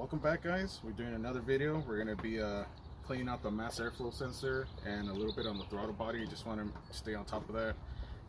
Welcome back, guys. We're doing another video. We're going to be cleaning out the mass airflow sensor and a little bit on the throttle body. You just want to stay on top of that.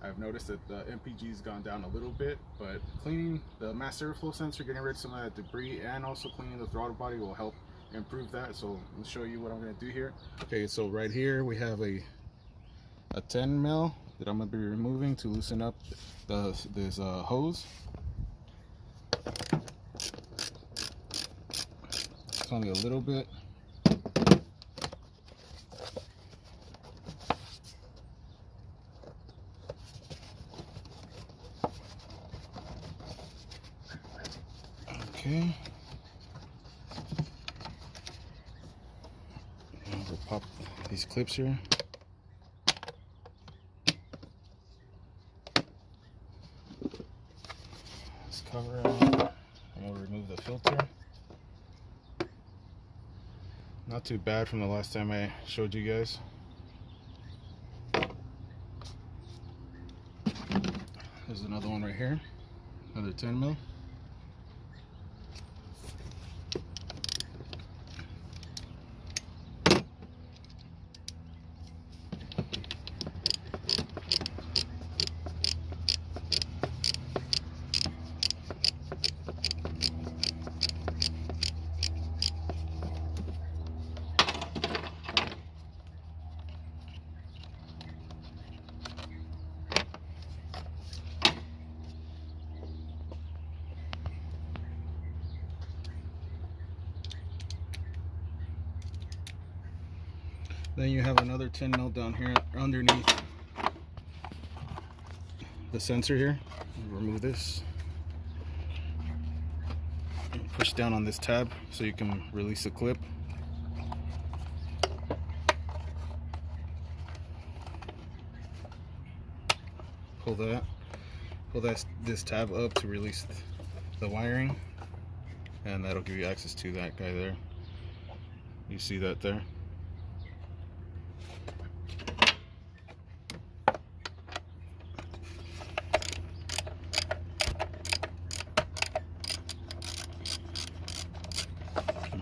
I've noticed that the MPG's gone down a little bit, but cleaning the mass airflow sensor, getting rid of some of that debris, and also cleaning the throttle body will help improve that. So let me show you what I'm going to do here. Okay, so right here we have a 10 mil that I'm going to be removing to loosen up this hose. It's only a little bit. Okay. Now we'll pop these clips here. Let's cover it, and we'll remove the filter. Not too bad from the last time I showed you guys. There's another one right here, another 10 mil. Then you have another 10 mil down here underneath the sensor here. Remove this. And push down on this tab so you can release the clip. Pull this tab up to release the wiring, and that'll give you access to that guy there. You see that there?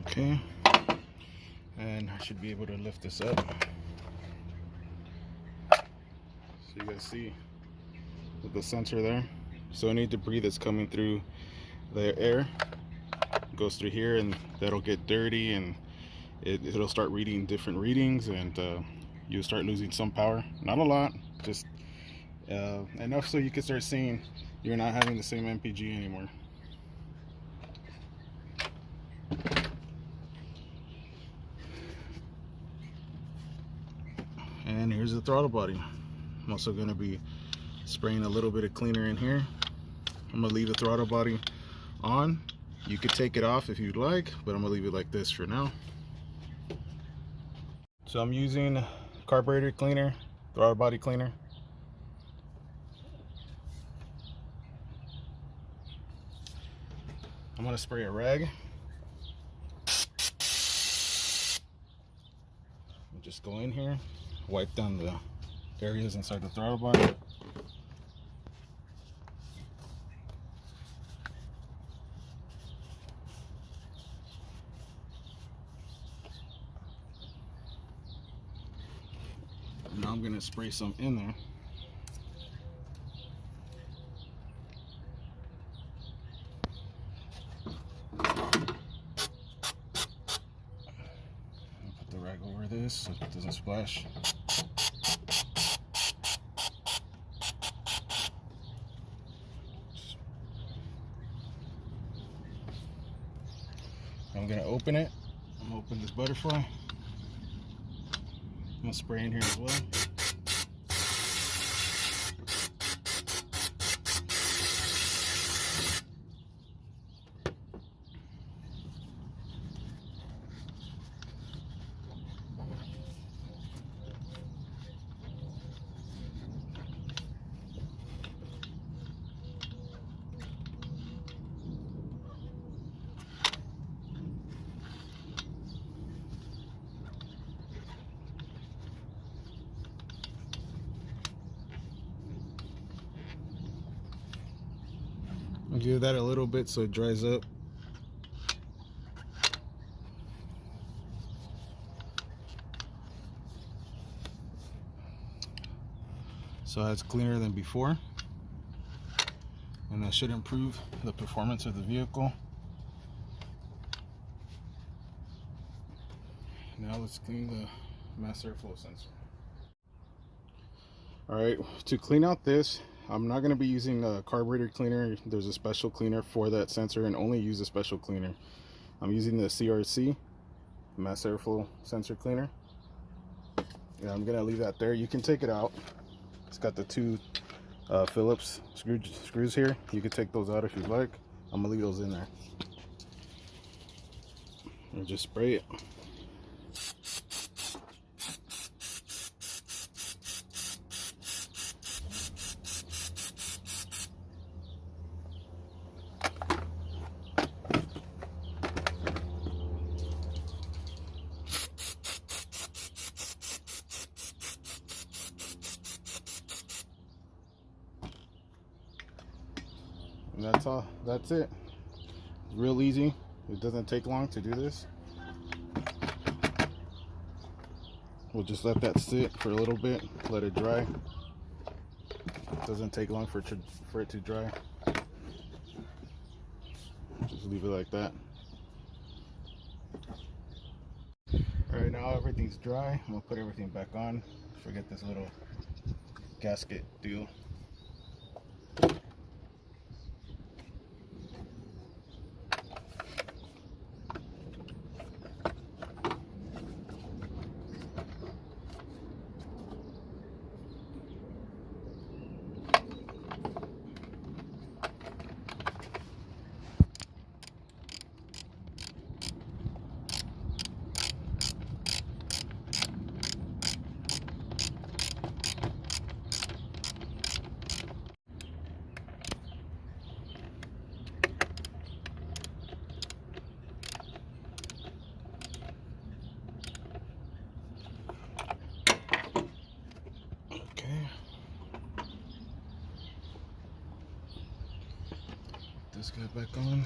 Okay, and I should be able to lift this up so you guys see with the sensor there. So any debris that's coming through the air goes through here, and that'll get dirty, and it'll start reading different readings, and you'll start losing some power. Not a lot, just enough so you can start seeing you're not having the same MPG anymore. And here's the throttle body. I'm also going to be spraying a little bit of cleaner in here. I'm going to leave the throttle body on. You could take it off if you'd like, but I'm going to leave it like this for now. So I'm using carburetor cleaner, throttle body cleaner. I'm going to spray a rag. Just go in here, wipe down the areas inside the throttle body. Now I'm going to spray some in there. Put the rag over this so it doesn't splash. I'm going to open it. I'm going to open this butterfly. I'm going to spray in here as well. I'll give that a little bit so it dries up. so it's cleaner than before, and that should improve the performance of the vehicle. Now let's clean the mass airflow sensor. Alright, to clean out this, I'm not going to be using a carburetor cleaner. There's a special cleaner for that sensor, and only use a special cleaner. I'm using the CRC, mass airflow sensor cleaner. And I'm going to leave that there. You can take it out. It's got the two Phillips screws here. You can take those out if you'd like. I'm going to leave those in there. And just spray it. And that's all. That's it. Real easy. It doesn't take long to do this. We'll just let that sit for a little bit, let it dry. It doesn't take long for it to dry. Just leave it like that. Alright, now everything's dry. I'm gonna put everything back on. Forget this little gasket deal. This guy back on.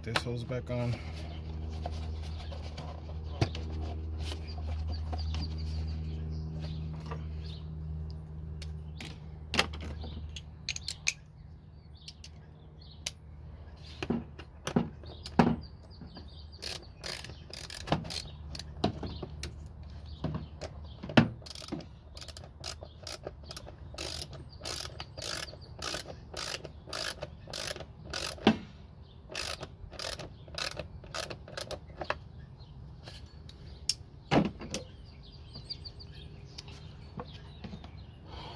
This hose back on.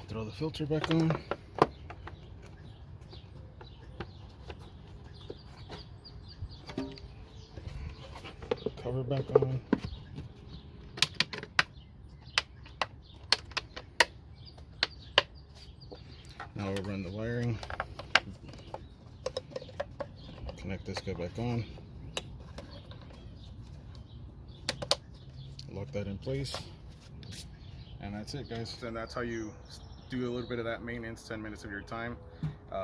Throw the filter back on. Cover back on. Now we'll run the wiring. Connect this guy back on. Lock that in place. And that's it, guys. And that's how you do a little bit of that maintenance, 10 minutes of your time.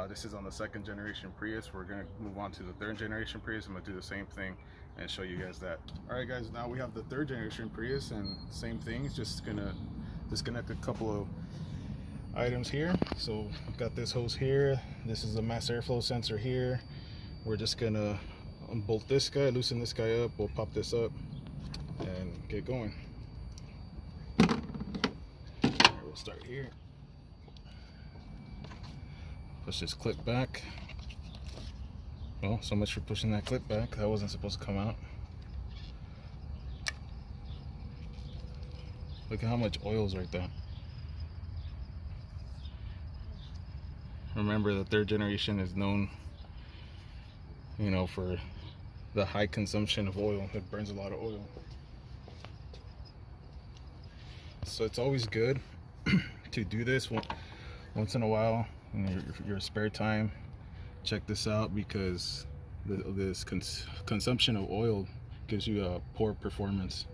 This is on the second generation Prius. We're gonna move on to the third generation Prius. I'm gonna do the same thing and show you guys that. All right, guys, now we have the third generation Prius, and same thing, just gonna disconnect a couple of items here. So I've got this hose here. This is a mass airflow sensor here. We're just gonna unbolt this guy, loosen this guy up. We'll pop this up and get going. We'll start here. Push this clip back. Well, so much for pushing that clip back. That wasn't supposed to come out. Look at how much oil's right there. Remember, the third generation is known, you know, for the high consumption of oil. It burns a lot of oil. So it's always good to do this once in a while in your spare time. Check this out, because this consumption of oil gives you a poor performance.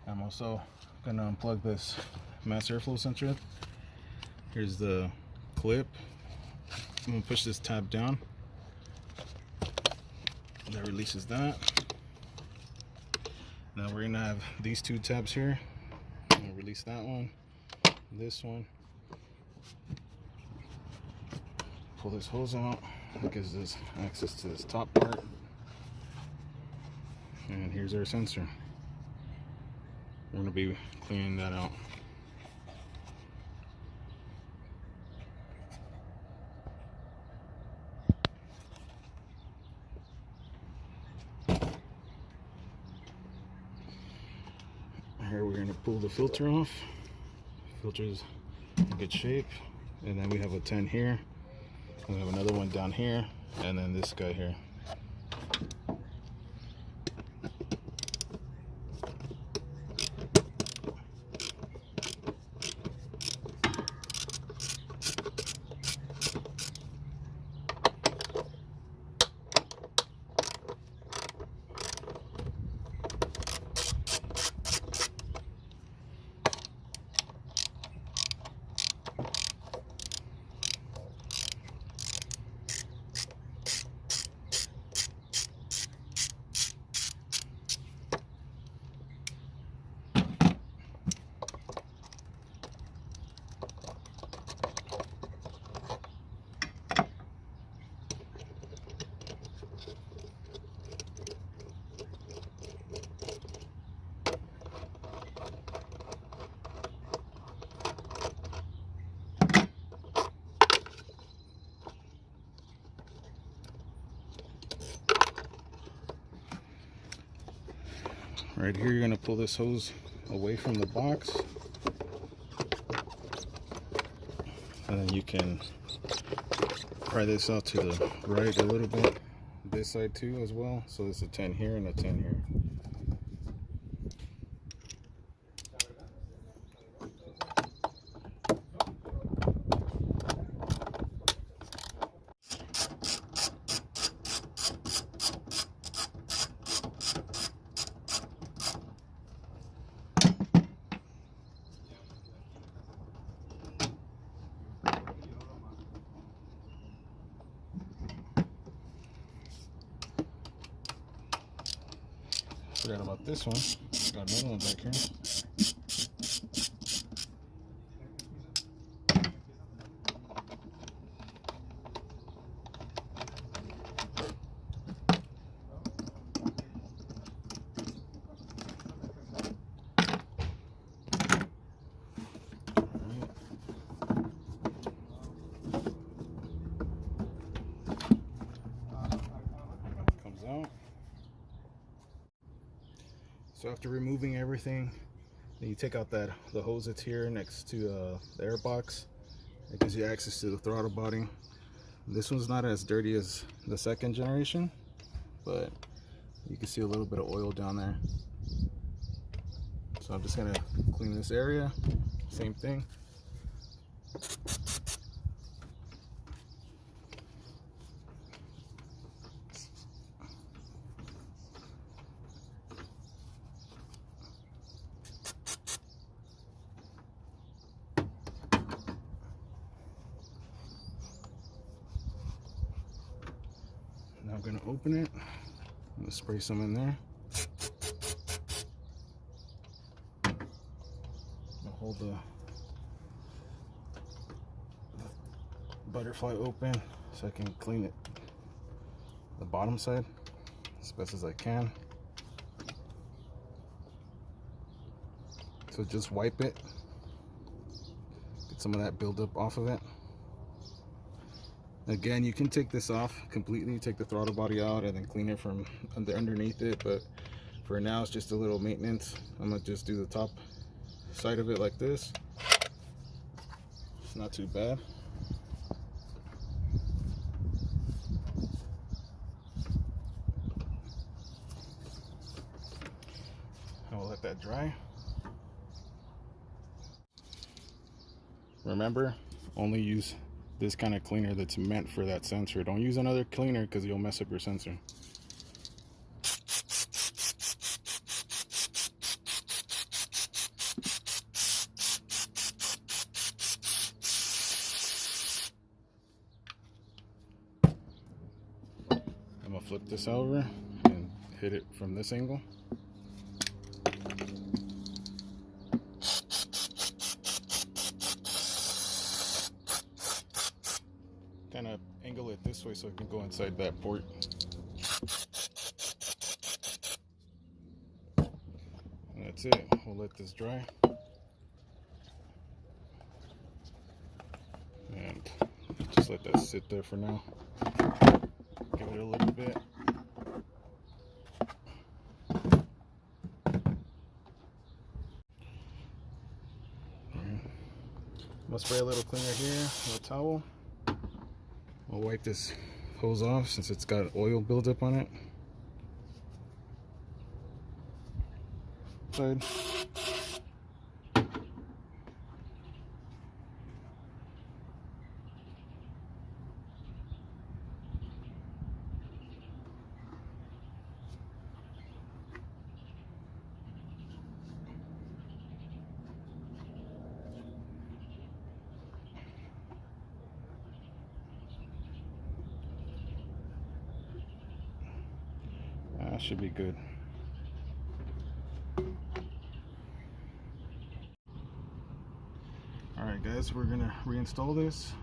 I'm also gonna unplug this mass airflow sensor. Here's the clip. I'm gonna push this tab down. That releases that. Now we're gonna have these two tabs here. I'm gonna release that one, this one. Pull this hose out. That gives us access to this top part. And here's our sensor. We're gonna be cleaning that out. Here we're gonna pull the filter off. Filter's in good shape. And then we have a 10 here. We have another one down here, and then this guy here. Right here, you're gonna pull this hose away from the box, and then you can pry this out to the right a little bit. This side too as well. So there's a 10 here and a 10 here. Forgot about this one. Got another one back here. Comes out. So after removing everything, then you take out the hose that's here next to the air box. It gives you access to the throttle body. This one's not as dirty as the second generation, but you can see a little bit of oil down there. So I'm just gonna clean this area. Same thing. Now I'm gonna open it. I'm gonna spray some in there. I'll hold the butterfly open so I can clean it, the bottom side, as best as I can. So just wipe it, get some of that buildup off of it. Again, you can take this off completely, take the throttle body out and then clean it from underneath it, but for now it's just a little maintenance. I'm gonna just do the top side of it like this. It's not too bad. I'll let that dry. Remember, only use this kind of cleaner that's meant for that sensor. Don't use another cleaner because you'll mess up your sensor. I'm gonna flip this over and hit it from this angle. Kind of angle it this way so it can go inside that port. And that's it. We'll let this dry. And just let that sit there for now. Give it a little bit. I'm gonna spray a little cleaner here with a towel. I'll wipe this hose off since it's got oil buildup on it. Side. That should be good. Alright guys, we're gonna reinstall this.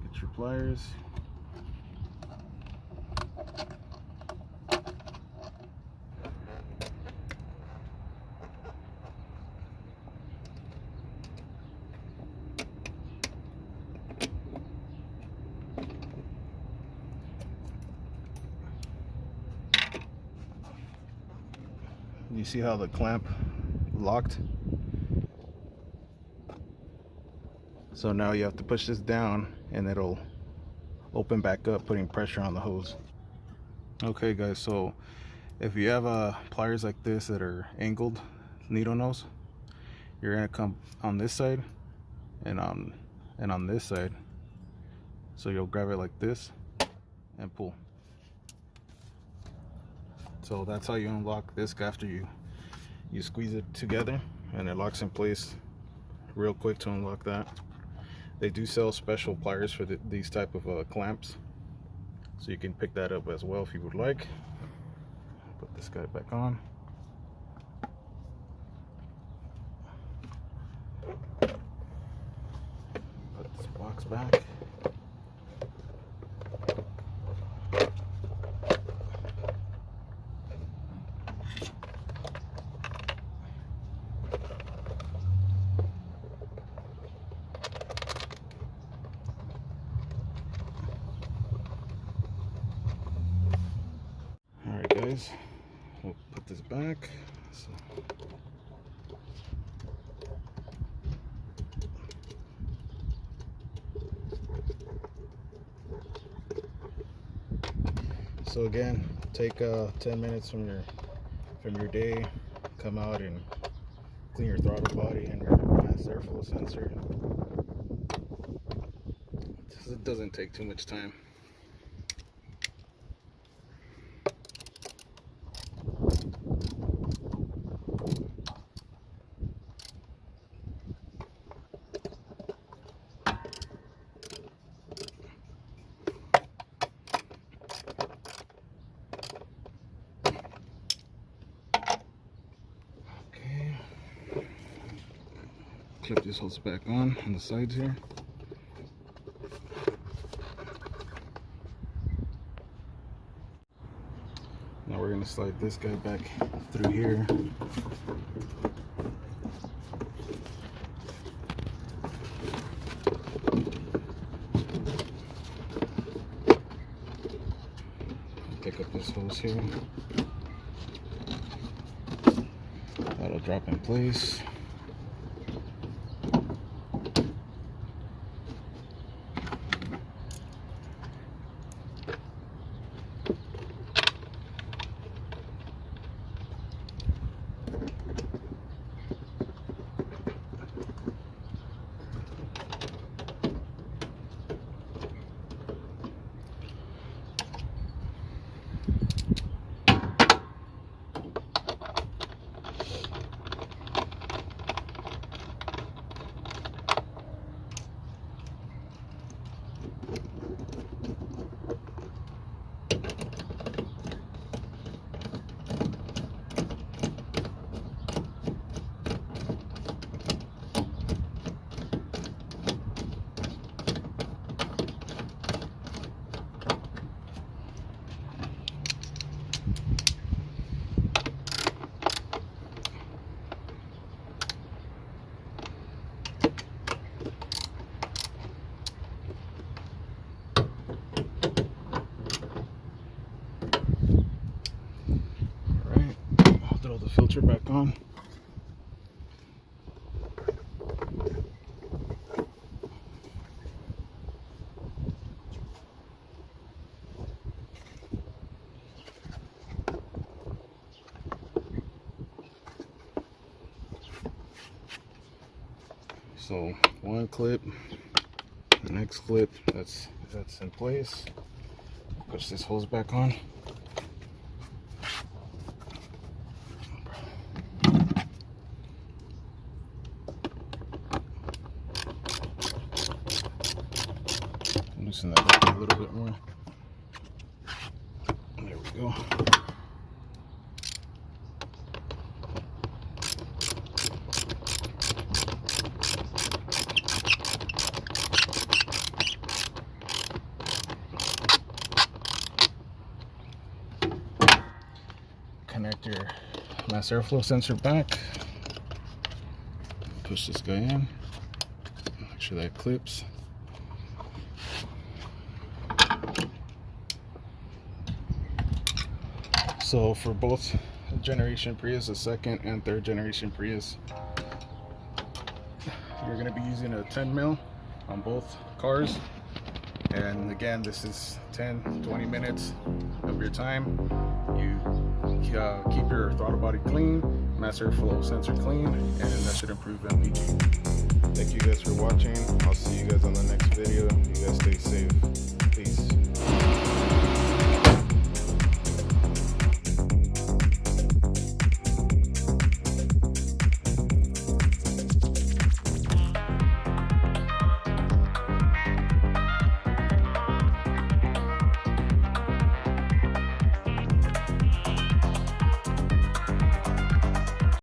Get your pliers. You see how the clamp locked? So now you have to push this down and it'll open back up, putting pressure on the hose. Okay guys, so if you have pliers like this that are angled needle nose, you're gonna come on this side and on this side. So you'll grab it like this and pull. So that's how you unlock this after you squeeze it together, and it locks in place real quick to unlock that. They do sell special pliers for these type of clamps, so you can pick that up as well if you would like. Put this guy back on. Put this box back. Guys, we'll put this back. So again, take 10 minutes from your day, come out and clean your throttle body and your mass airflow sensor. It doesn't take too much time. Clip this hose back on the sides here. Now we're going to slide this guy back through here. goes here. That'll drop in place. Throw the filter back on. So one clip, the next clip, that's in place. Push this hose back on. Loosen that up a little bit more. There we go. Connect your mass airflow sensor back. Push this guy in. Make sure that clips. So for both generation Prius, the second and third generation Prius, you're going to be using a 10 mil on both cars. And again, this is 10-20 minutes of your time. You keep your throttle body clean, mass airflow sensor clean, and that should improve MPG. Thank you guys for watching. I'll see you guys on the next video. You guys stay safe.